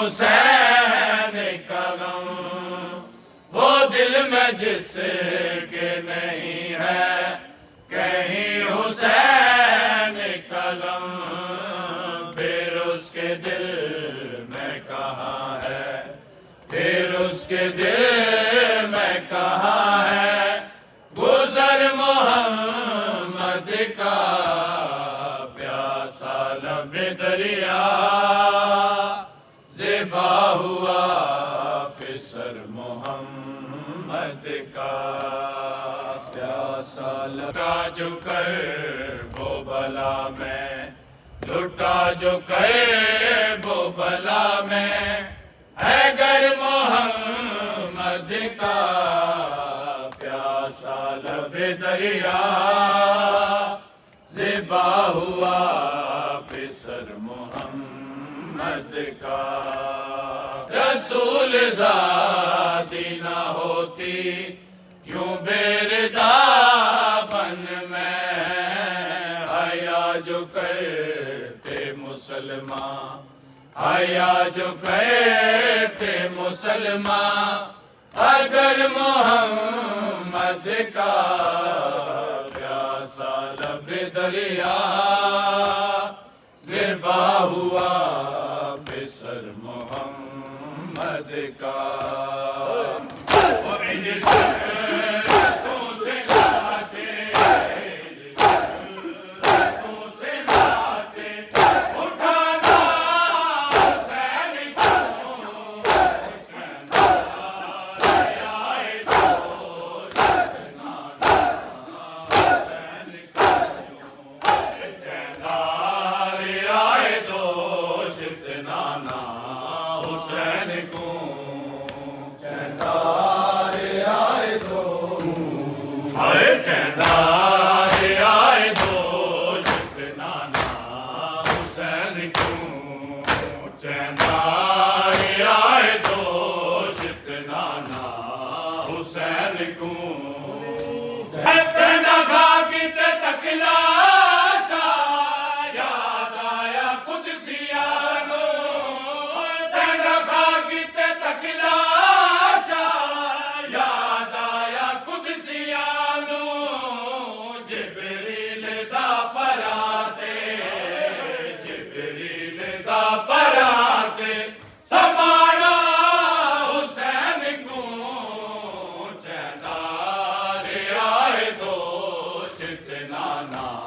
हुसैन का गम, वो दिल में जिसके नहीं है कहीं हुसैन का गम, फिर उसके दिल में कहाँ है, फिर उसके दिल में कहाँ है गुजर मोहम्मद का प्यासा लब दरिया, ज़िबा हुआ फिसर मोहम्मद का प्यासा लुटा जो कर वो बला में, लुटा जो कर वो बला में है गर मोहम्मद का प्यासा लब दरिया, ज़िबा हुआ फिसर मोहम्मद का। रसूल ज़ाती ना होती यूं बेरदाबन में, हया जो करते मुसलमान, हया जो करते मुसलमान अगर मोहम्मद का प्यासा लब दरिया, ज़िबा हुआ फिसर मोहम्मद का। ना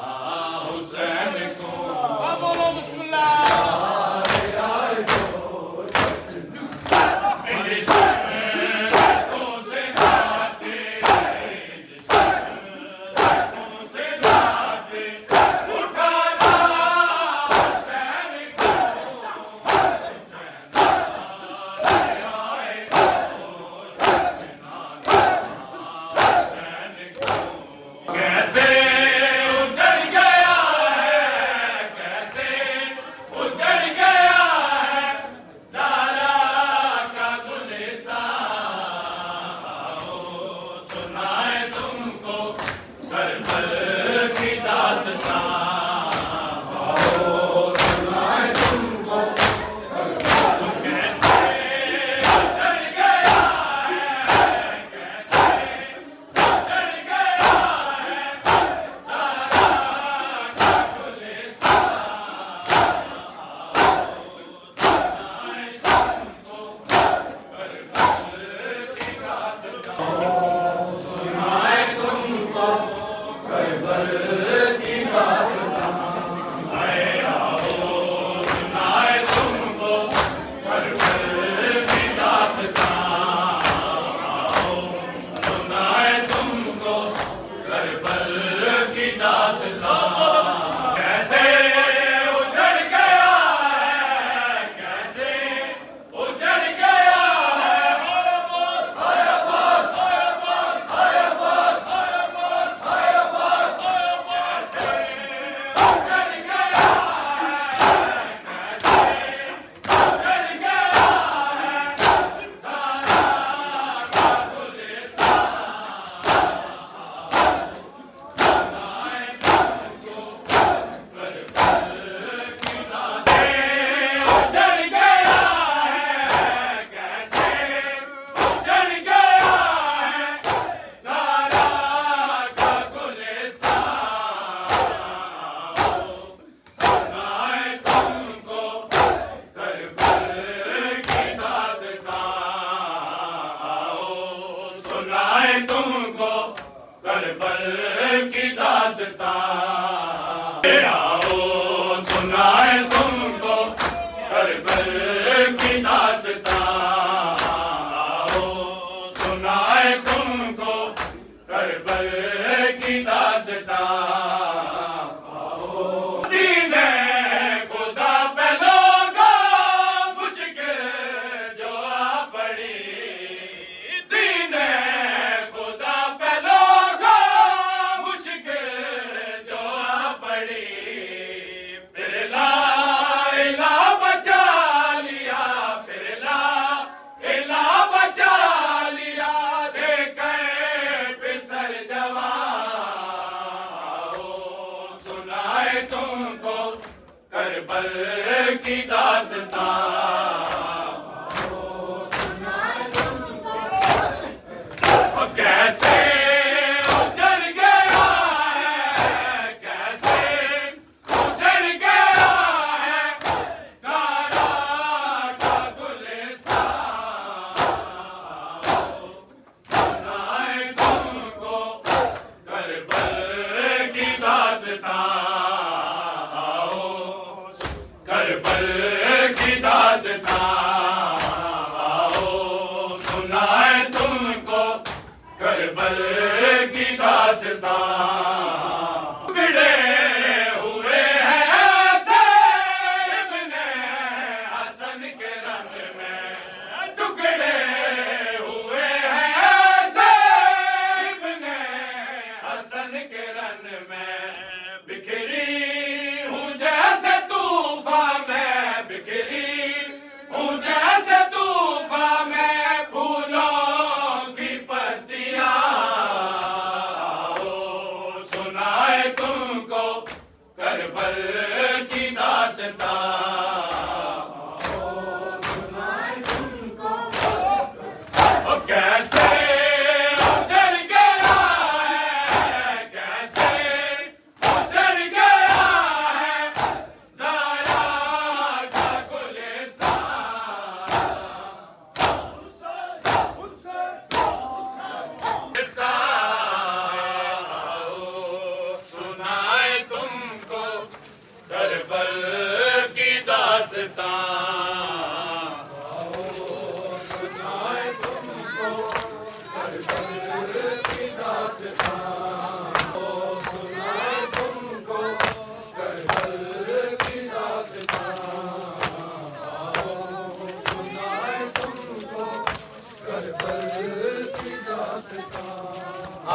करबल की दास्तां, आओ सुनाए तुमको करबल की दास्तां। दीने खुदा पे लोगों मुश्किल जो आ पड़ी, दीने खुदा पे लोगों मुश्किल जो आ पड़ी, फिर ला इला बचा लिया, फिर ला इला बचा लिया, देखे फिसर जवां, सुनाए तुमको करबल की दास्तां। और कैसे उजड़ गया है, कैसे उजड़ गया है तारा का गुलिस्तां, सुनाए तुमको करबल की दास्तां, आओ करबल की दास्तां, आओ सुनाए तुमको करबल की दास्तां। बिगड़े हुए हैं ऐसे इब्ने हसन के रंग में, टुकड़े हुए हैं ऐसे इब्ने हसन के रंग में, बिखरी हूँ जैसे तूफान में, बिखरी हूँ जैसे तूफान में, फूलों की पत्तियां, आओ सुनाए तुमको करबल की दास्तां। ओ कैसे उजड़ गया है, कैसे उजड़ गया है ज़ारा का गुलिस्तां, सुनाए तुमको करबल की दास्तां।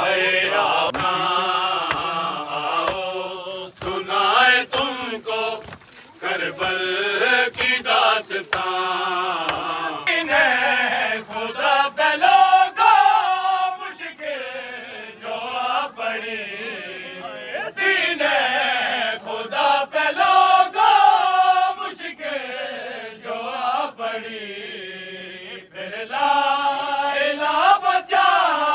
आए आओ सुनाए तुमको करबल की दास्तां। इन्हें खुदा पे लोगों मुश्किल जो आ पड़ी, दीने खुदा पे लोगों मुश्किल जो आ पड़ी, फिर ला इला बचा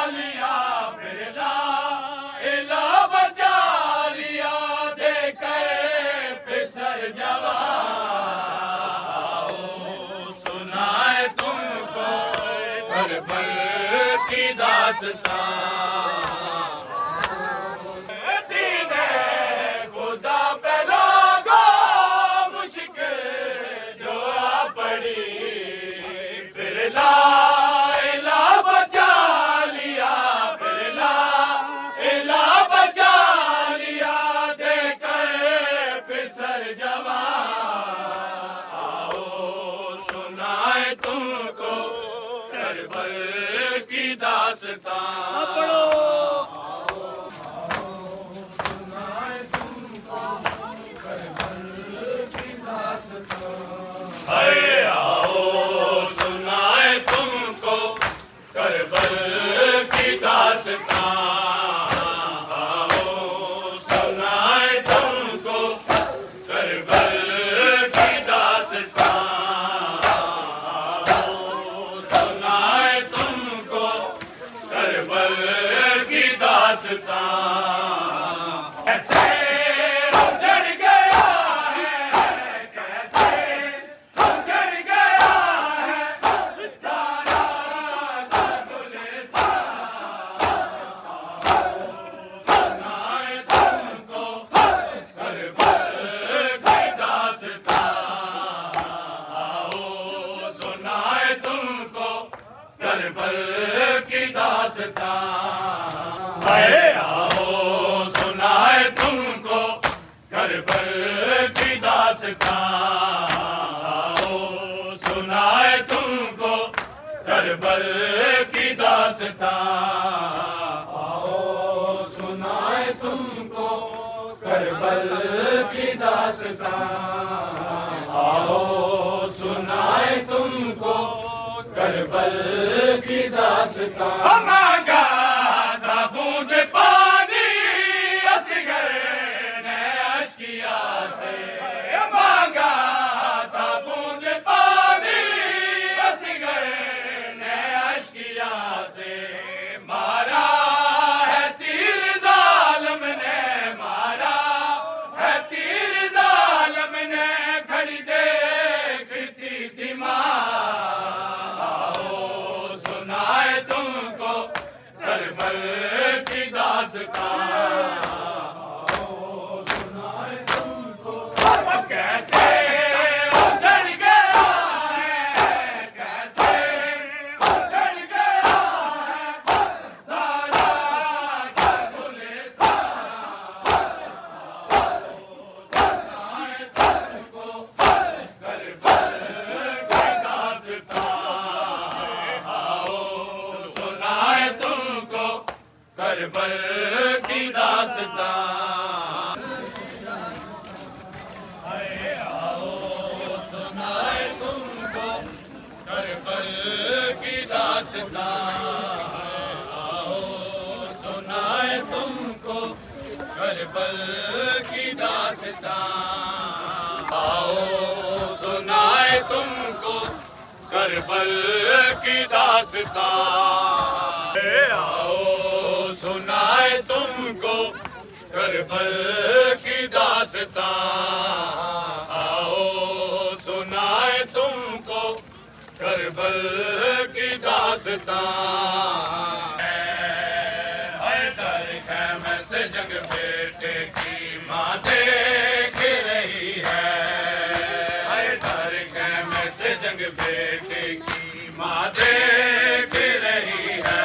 लिया, फिर ला इला बचा लिया, देखे फिसर जवां, सुनाए तुमको करबल की दास्तां। दीने खुदा पे लोगों मुश्किल जो आ पड़ी, फिर ला इला बचा लिया, फिर ला इला बचा लिया, देकर फिसर जवां, आओ सुनाए तुमको करबल की दास्तां। अरे आओ सुनाए तुमको करबल की दास्तां, आओ सुनाए तुमको करबल की दास्तां, आओ सुनाए तुमको करबल की करबल की दास्तां। आए आओ सुनाए तुमको करबल की दास्तां। आओ सुनाए तुमको करबल की दास्तां। आओ सुनाए तुमको करबल की दास्तां। आओ सुनाए तुमको करबल की दास्तां। मांगा था बूंद पानी असगर ने अश्किया से। मांगा था बूंद पानी असगर ने अश्किया से। मारा है तीर जालिम ने, मारा है तीर जालिम ने, खड़ी देखती थी माँ। आओ सुनाए तुमको करबल की दास्तां। आओ सुनाए तुमको कैसे उजड़ गया है, कैसे उजड़ गया है सारा का गुलिस्तां। सुनाए तुमको करबल की दास्तां। आओ सुनाए तुमको करबल की दास्तां। आए आओ सुनाए तुमको करबल की दास्तां। आओ सुनाए तुमको करबल की दास्तां। आओ सुनाए तुमको करबल की दास्तां। आओ सुनाए तुमको करबल की दास्तां। आओ सुनाए तुमको करबल की दास्तां। हैदर खैमे से जंग बेटे की माँ देख रही है। हैदर खैमे से जंग बेटे की माँ देख रही है।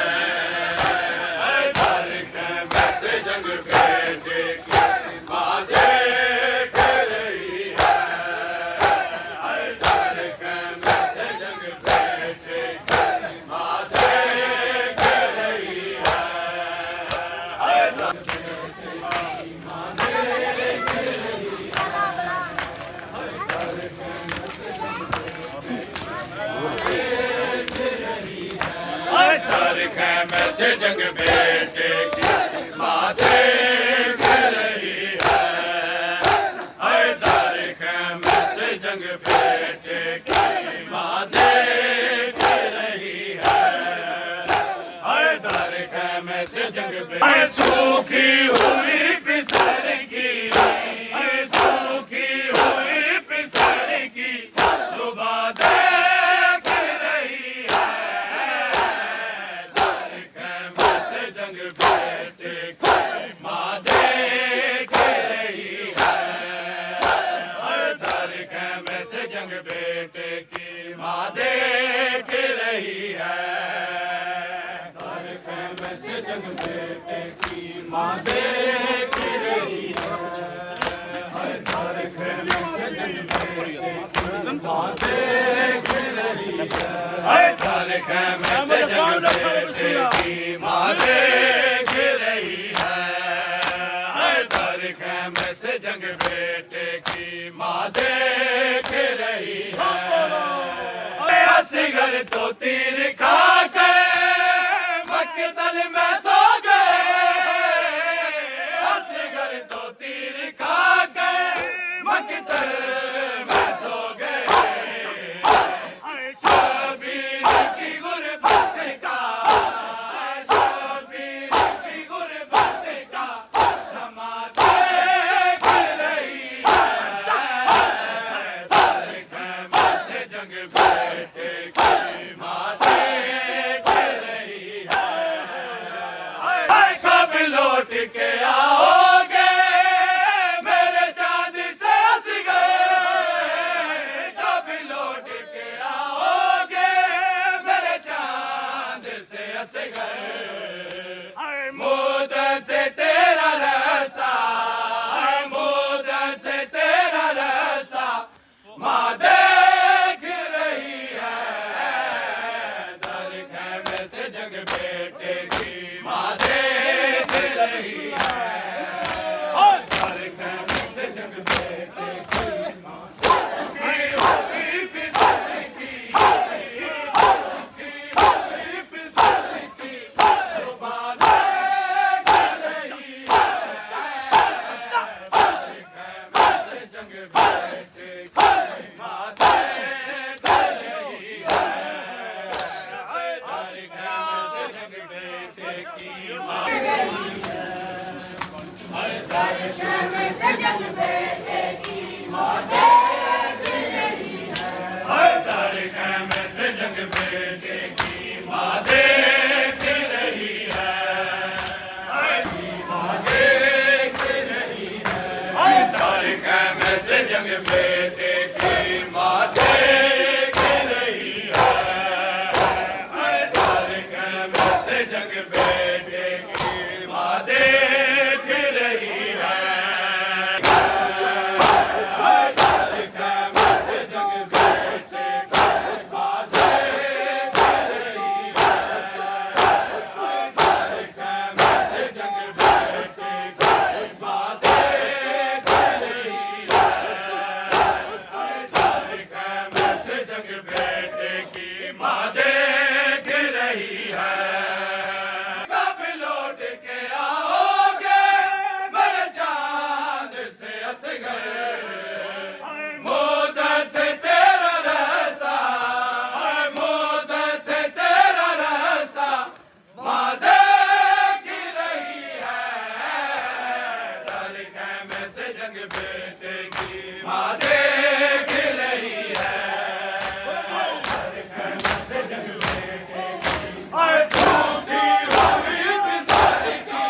हैदर खैमे से जंग बेटे की माँ देख रही है। हैदर खैमे से जंग बेटे की माँ देख रही है। हैदर हैदर खैमे से जंग बेटे की माँ देख रही है। हैदर खैमे से जंग बेटे की माँ देख रही है। हैदर खैमे से जंग बेटे सूखी हुई पिसर की, सूखी हुई पिसर की जुबा देख रही है। हैदर खैमे से जंग बेटे की माँ देख रही है। हैदर खैमे से जंग बेटे की माँ देख रही है। हैदर खैमे से जंग बेटे की माँ देख रही है। हैदर खैमे से जंग बेटे की माँ देख रही है। हैदर खैमे से जंग बेटे की माँ देख रही है। हैदर खैमे से जंग बेटे की माँ देख रही है। असगर तो तीर खा कर मक्तल में सो गए। असगर तो तीर खा कर मक्तल में सो गए। शबीर की गुरबत का, शबीर की गुरबत का क्षमा देख रही है। हैदर खैमे से जंग बेटे की माँ देख रही है। कब लौट के आओगे मेरे चांद से असगर। कब लौट के आओगे मेरे चांद जंग बेटे की माँ देख रही है। हर धड़कन में से जंग बेटे की माँ देख रही है। माँ देख रही है। हर धड़कन में से जंग बेटे की माँ देख रही है। हर धड़कन में से जंग बेटे की माँ देख रही है। हर धड़कन में से जंग बेटे की माँ देख रही है। हर धड़कन में से जंग बेटे की माँ देख रही है। हर धड़कन में से जंग बेटे की माँ देख रही है। कब लौट के आओगे मेरे चांद से असगर, मोदत से तेरा रास्ता, मोदत से तेरा रास्ता माँ देख रही है। धड़कन में से जंग बेटे की माँ देख रही है। धड़कन में से जंग बेटे की सूखी हुई पिसार की,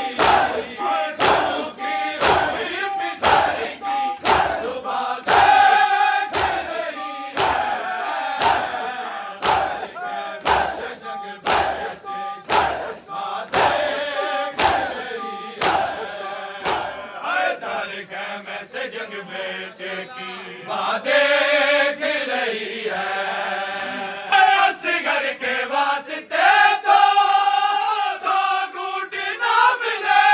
सूखी हुई पिसार की सुबह देख रही है। धड़कन में से जंग बेटे की माँ देख रही है। हर धड़कन में से जंग बेटे की माँ देख रही है। असगर के वास्ते दो घूंट ना मिले,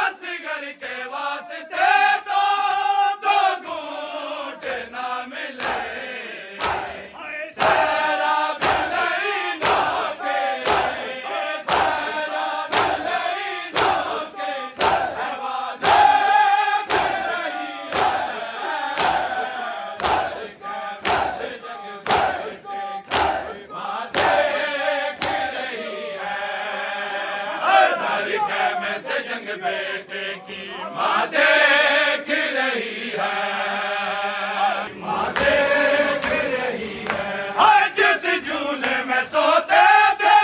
असगर के वास्ते दो घूंट ना मिले। तेरा मिलई ना के, तेरा मिलई ना के हवा देख रही है। धड़कन में से जंग बेटे की माँ देख रही है। हर धड़कन में से जंग बेटे की माँ देख रही है। माँ देख रही है। हर जिस झूले में सोते थे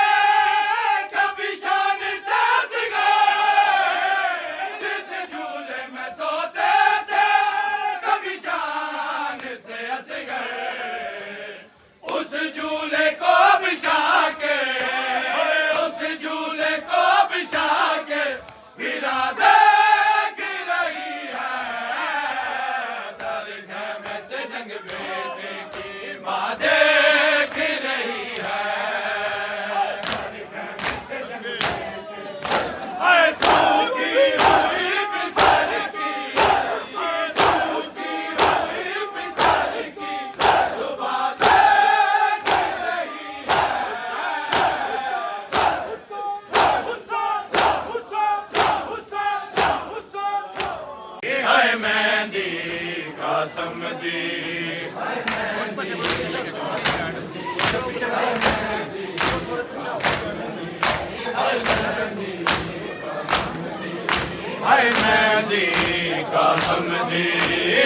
कभी शान से हंस गए, जिस झूले में सोते थे कभी शान से हंस गए। उस झूले को बिछा के, उस झूले को बिछा के वीरा देख रही है। धड़कन में से जंग बेटे की माँ देख रही है। धड़कन में से जंग बेटे की सूखी हुई पिसार की, सूखी हुई पिसार की सुबह देख रही है। ये है मेहंदी का समदी, हाय मेहंदी का समदी, हाय मेहंदी का समदी, हाय मेहंदी का समदी,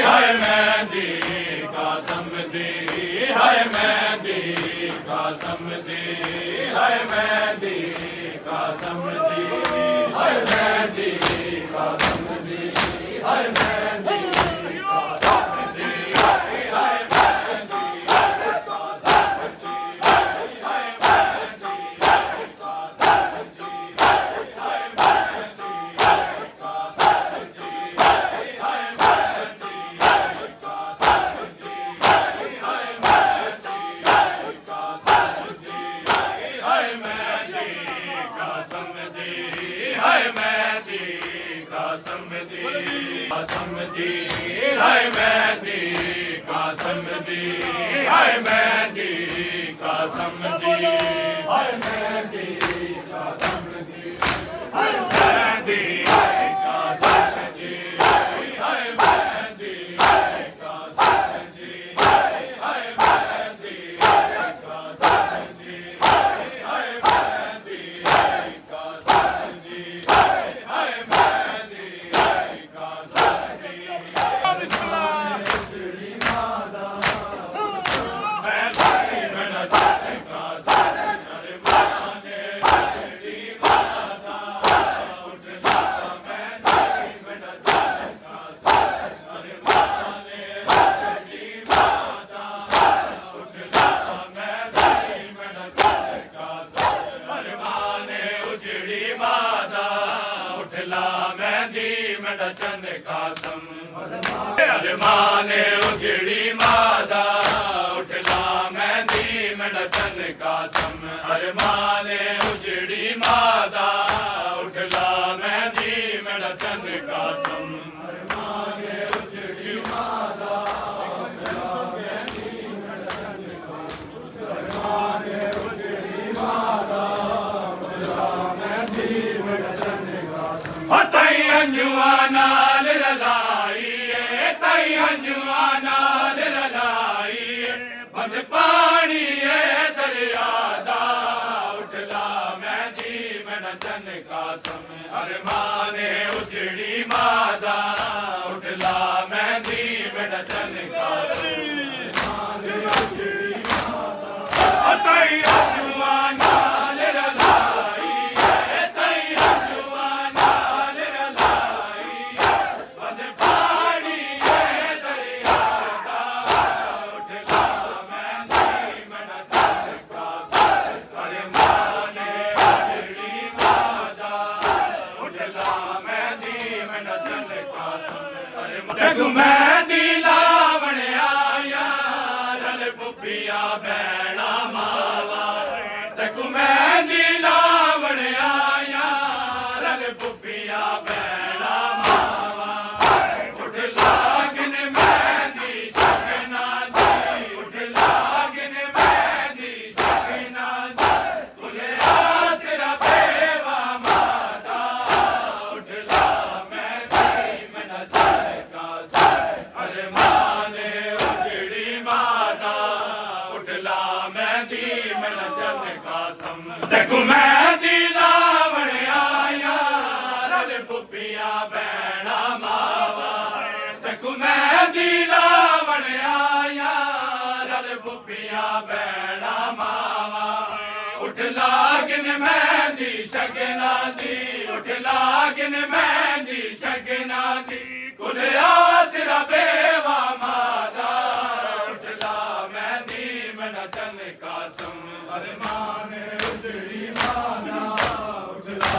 हाय मेहंदी का समदी, हाय मेहंदी का समदी, हाय मेहंदी का समदी, हाय मेहंदी का समदी, हाय मेहंदी का समदी, हाय मेहंदी का समदी, हाय मेहंदी का समदी, हाय मेहंदी का समदी, हाय मेहंदी का समदी, हाय मेहंदी का समदी, समदी, हाय मेहंदी का समदी, हाय मेहंदी का समदी, हाय मेहंदी का समदी, हाय मेहंदी का समदी, हाय मेहंदी का समदी, हाय मेहंदी का समदी, हाय मेहंदी का समदी, हाय मेहंदी का मेरा चन कासम अरमाने उजड़ी मादा उठला मेहंदी मेरा चन कासम अरमाने उजड़ी मादा उठला मेहंदी मेरा चन कासम अरमाने उजड़ी मादा उठला मेहंदी मेरा चन कासम अरमाने उजड़ी मादा उठला मेहंदी मेरा चन कासम तई अंजुआ नाल रलाई तई अंजुआ नाल रलाई बंद पानी दरिया दा उठला मेहंदी मेरा चन कासम अरमाने उजड़ी मादा उठला मेहंदी मेरा चन कासम तई अंजुआ नाल रलाई तई अंजुआ नाल रलाई बंद पानी दरिया दा उठला मेहंदी मेरा चन कासम अरमाने उजड़ी मादा उठला मेहंदी मेरा चन कासम तक मेहंदी लावण आया रल पुपिया बैणा मावा तक मेहंदी लावण आया रल पुपिया बैणा मावा उठ लागन मेहंदी शकना दी उठ लागन मेहंदी शकना दी तुले आसरा बेवा माता उठला मेहंदी मेरा चन कासम अरमाने उजड़ी माता उठला मेहंदी मेरा चन कासम देखो मेहंदी लावण आया रल पुपिया बैणा मावा देखो मेहंदी लावण आया रल पुपिया बैणा मावा उठ लागन मेहंदी शकना दी उठ लागन मेहंदी शकना दी कुल आसरा बेवा मादा उठला मेहंदी मेरा चन कासम अरमाने उजड़ी मादा उठला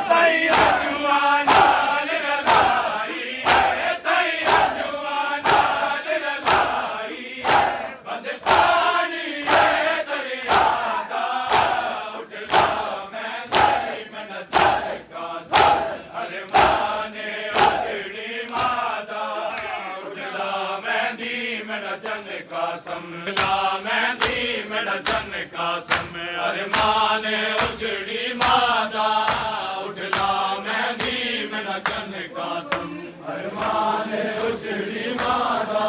तई अंजुआ नाल रलाई तई अंजुआ नाल रलाई बंद पानी दरिया दा उठला मेहंदी मेरा चन कासम अरमाने उजड़ी मादा उठला मेहंदी मेरा चन कासम उठला मेहंदी मेरा चन कासम अरमाने उजड़ी मादा उठला मेहंदी मेरा चन कासम अरमाने उजड़ी मादा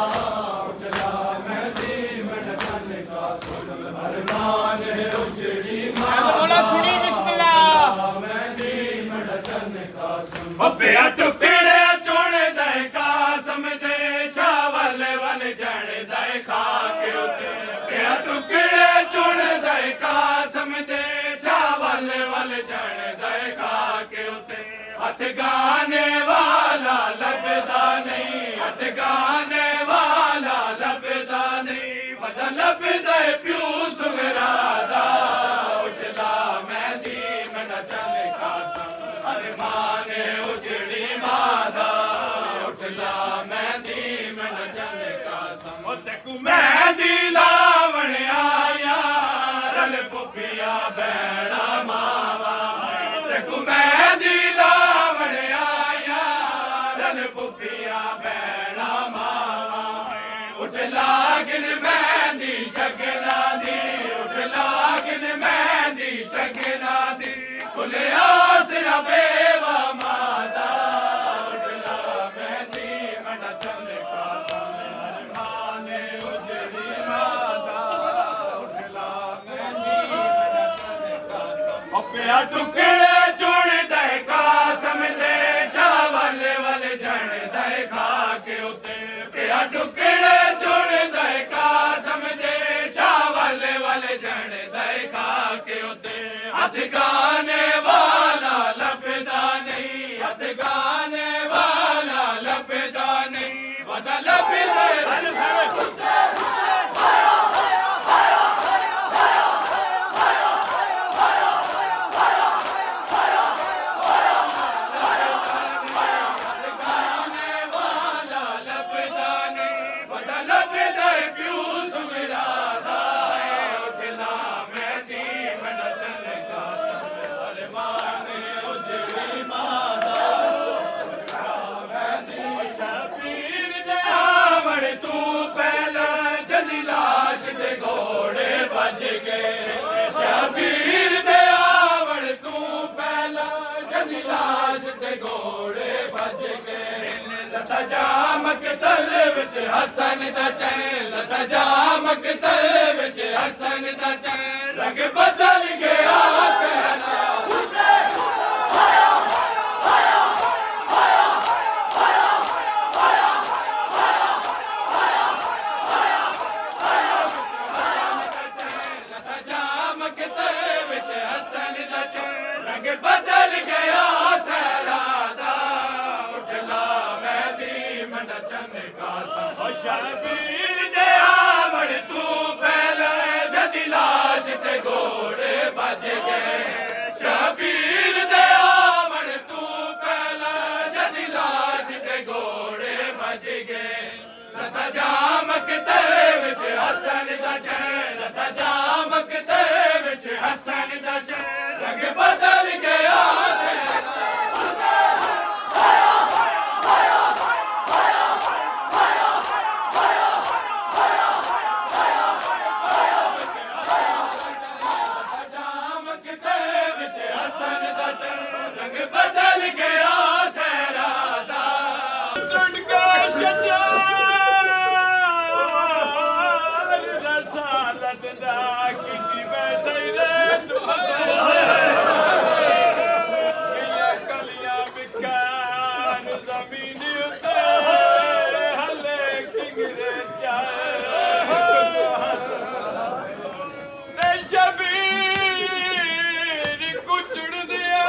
उठला मेहंदी मेरा चन कासम अरमाने उजड़ी मादा सुनी बिस्मिल्लाह मेहंदी मेरा चन कासम पिया टुकड़े चुन दे कासम दे शावल वल जण दे खाके उते पिया टुकड़े चुन दे कासम दे शावल वल जण दे खाके उते हथ गाने वाला लभदा नहीं हथ गाने वाला लभदा नहीं वदा लभदा प्यू सुगरा दा उठला मेहंदी मेरा चन कासम अरमाने उजड़ी मादा उठला मेहंदी मेरा चन कासम तकू मेहंदी लावण आया रल पुपिया बैणा मावा तकू मेहंदी लावण आया रल पुपिया बैणा मावा उठ लागन मेहंदी शकना दी उठ लागन मेहंदी शकना दी कुल आसरा बेवा मादा उठला मेहंदी मेरा चन कासम अरमाने उजड़ी मादा उठला मेहंदी मेरा चन कासम पिया टुकड़े चुन दे कासम दे शावल वल जण दे खाके उते पिया टुकड़े चुन दे कासम दे शावल वल जण दे खाके उते हथ गाने वाला लभदा नहीं हथ गाने वाला लभदा नहीं वदा लभदा भज गए शबीर दे आवण तू पहला जदी लाश ते घोड़े भज गए लता जामक तल विच हसन दा चैन लता जामक तल विच हसन दा चैन रंग बदल गया सहरा रंग बदल गया सहरा दा उठला मैदी मन चन का सब शबीर दे आवण तू पहले जदी लाश ते घोड़े भज गए शबीर दे आवण तू पहले जदी लाश ते घोड़े भज गए लता जामक ते विच हसन दा चैन लता जामक ते विच हसन दा चैन रंग बदल गया जामक ते विच हसन दा चैन रंग बदल गया सहरा दा टुटका शजार रसालत दा किती बैठे रे कलियां बिकान जमीन उते हले किंगरे चाहे शबीर कुचड़ दिया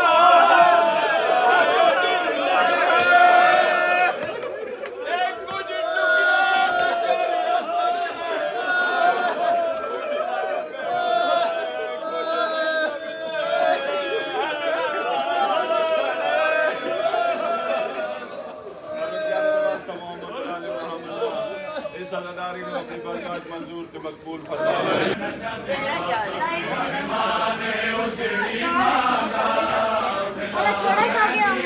सलादारी में अपनी बरकत मंजूर से मकबूल फरमाए थोड़ा सा आगे आओ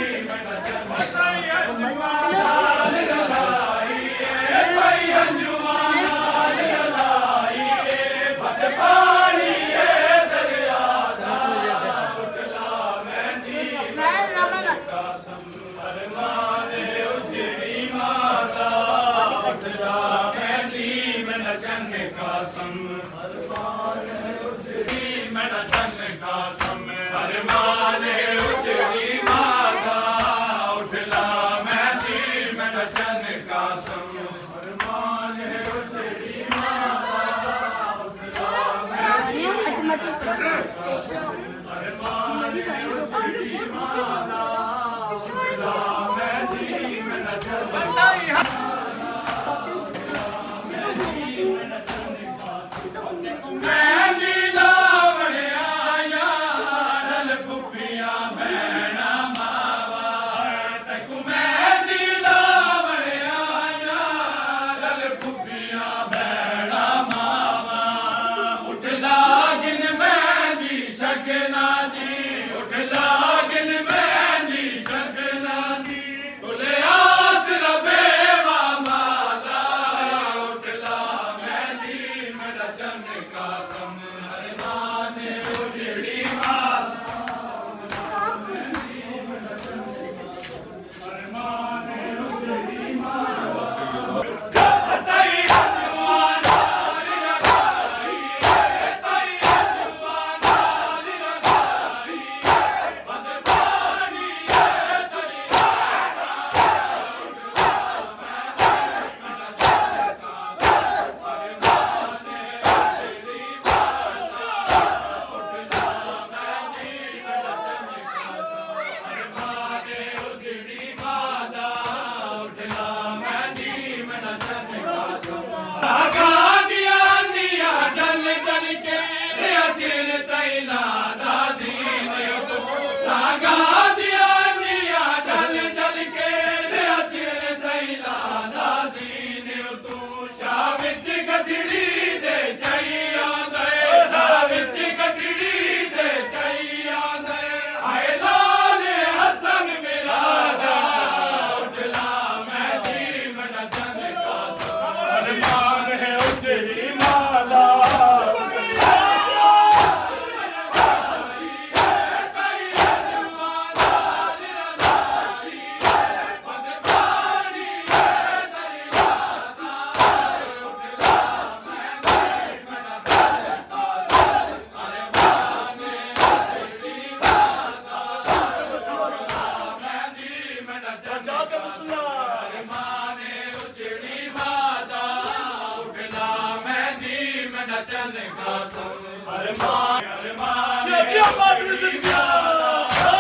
नचन कासम अरमान अरमान क्या बात है जिंदगी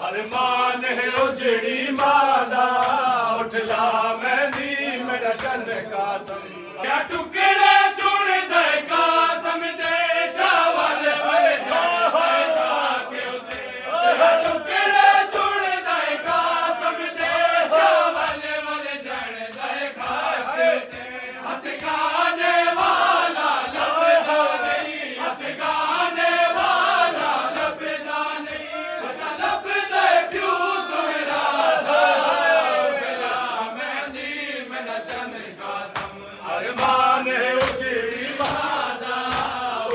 अरमान है उजड़ी मादा उठला मेहंदी मेरा चंद कासम क्या टुकड़े चुन दे कासम दे शावल वाले टुकड़े चुन दे कासम दे शावल वाले जन दे खाते हथ गाने वाला लबदा नहीं हथ गाने वाला लबदा नहीं लबदे क्यों सुहरा मेहंदी मेरा चन कासम अरमान है उजड़ी मादा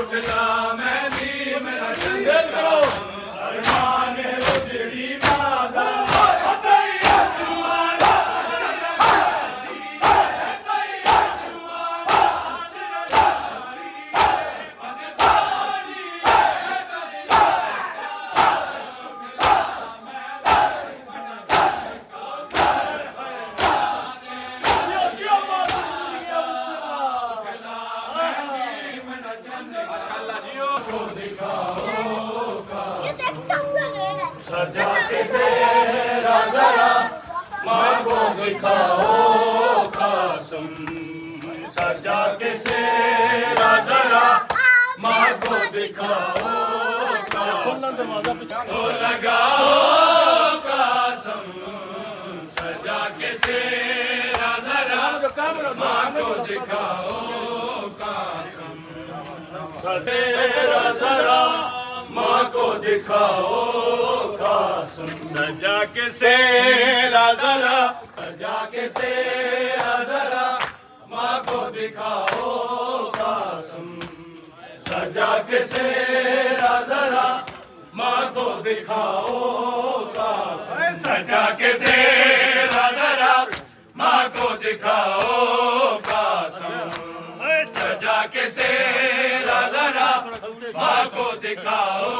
उठला मेहंदी मेरा चन कासम अरमान है उजड़ी मादा ये देखता हुआ लेना सजा के सेहरा जरा माँ को दिखाओ कासम सजा के सेहरा जरा माँ को दिखाओ खोलना दरवाजा पीछे तो लगाओ कासम सजा के सेहरा जरा कैमरा माँ को दिखाओ कासम तेरा जरा माँ को दिखाओ कासम सजा के सेहरा जरा सजा के सेहरा जरा माँ को दिखाओ कासम सजा के सेहरा जरा माँ को दिखाओ कासम सजा के सेहरा जरा माँ को दिखाओ कासम सजा के सेहरा जरा माँ को दिखाओ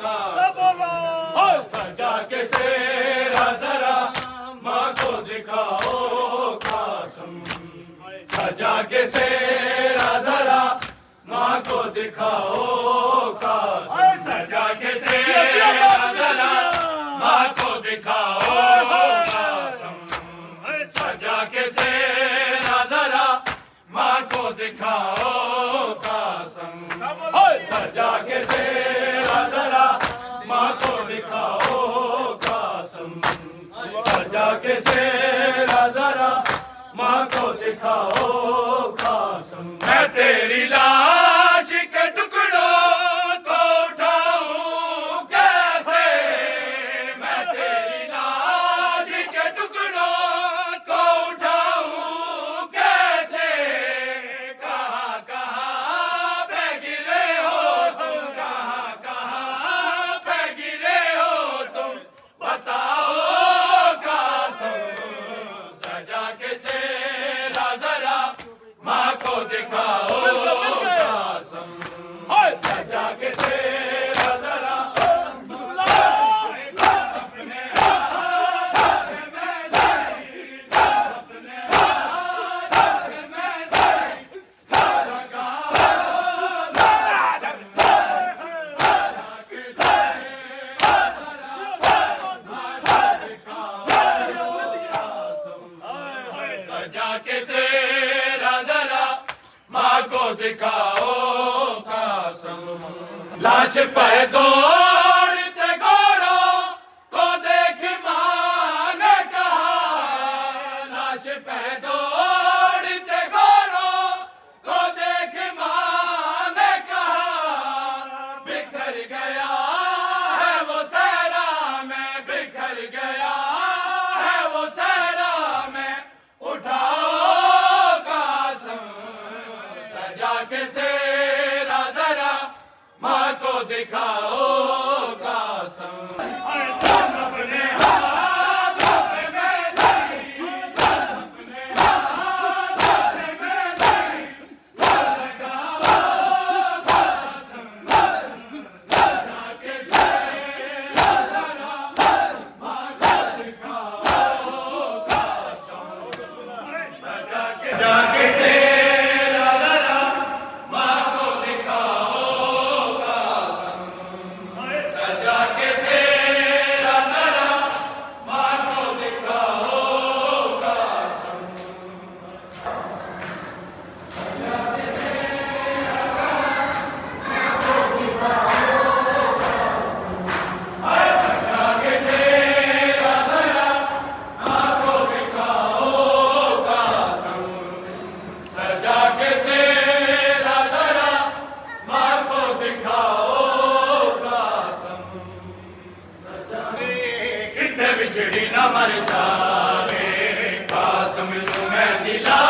कासम सजा के सेहरा जरा माँ को दिखाओ कासम सजा के सेहरा जरा माँ को दिखाओ कासम सजा के सेहरा जरा माँ को दिखाओ कासम सजा के सेहरा जरा माँ को दिखाओ कासम सजा के सेहरा जरा माँ को दिखाओ कासम सजा के सेहरा जरा माँ को दिखाओ कासम मैं तेरी लाश के टुकड़ों को उठाऊं कैसे मैं तेरी लाश के टुकड़ों को उठाऊं कैसे कहाँ कहाँ पे गिरे हो तुम कहाँ कहाँ पे गिरे हो तुम बताओ कासम सजा के सेहरा जरा माँ को दिखाओ कासम सजा के सेहरा जरा अपने हाथ में दई अपने हाथ में दई सजा के सेहरा जरा माँ को दिखाओ कासम लाश पे दौड़ते घोड़ों को देख माँ ने कहा लाश पे दौड़ते घोड़ों को देख माँ ने कहा बिखर गया है वो सहरा में बिखर गया है वो सहरा में उठाओ कासम सजा के सेहरा जरा माँ को दिखाओ कासम अपने हाथ में दई अपने मेहंदी ला